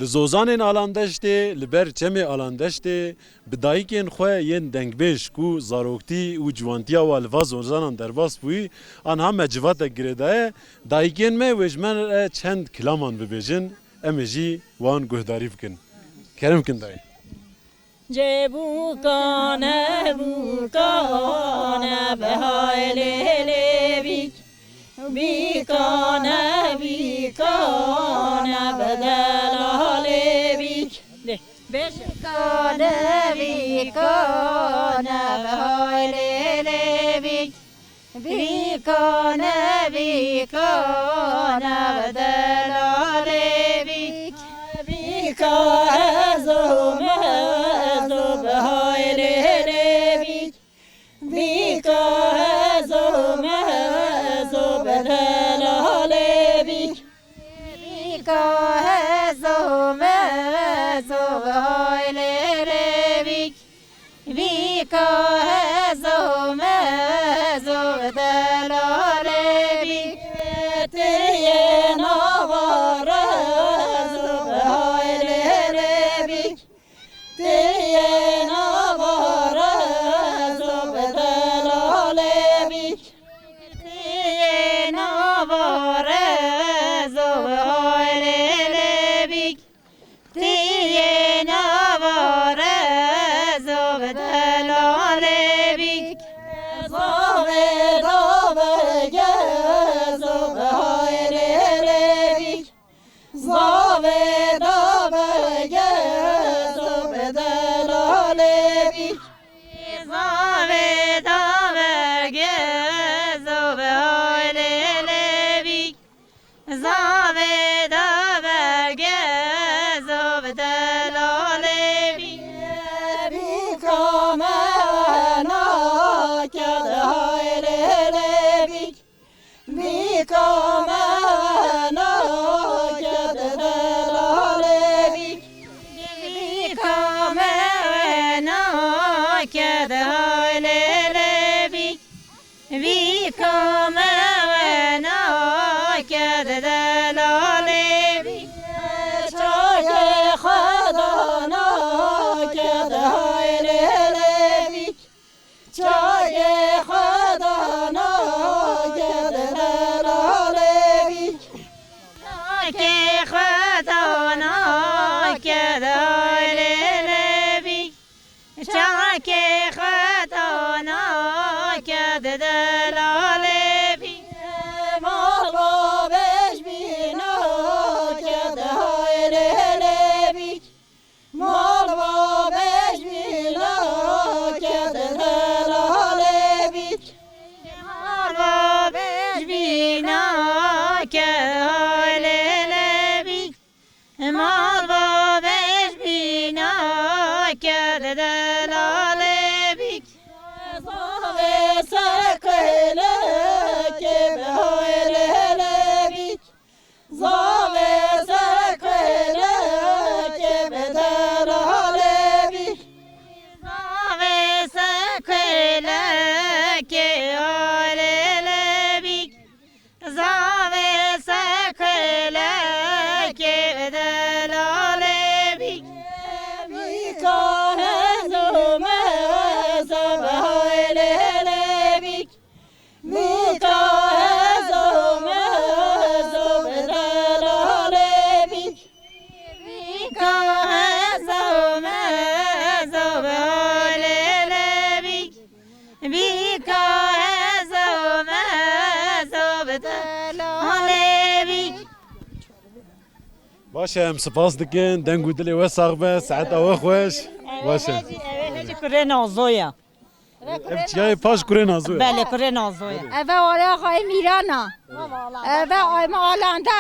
Lizozanên alandeştê li ber çemê alandeştê bi dayîkên xwe yên dengbêj ku zaroktî û ciwantiya wan li va zozanan derbas bûyî an heme civatek girêdaye dayîkên me wê ji me re çend kilaman bibêjin em ê jî wan guhdarî bikin. Kerim bikin dayê. Cebukane bukane behayle levik bikane bikane bedelalevik bikane bikane behayle levik bikane bikane bedelalevik bikane باشه ام سپاس دکن دنگ و دلی و ساغبه ساعت او خوش باشه هجی کره نازویا چیای پاش کره نازویا بله کره نازویا و آره آقای میرانا و آیم آلانده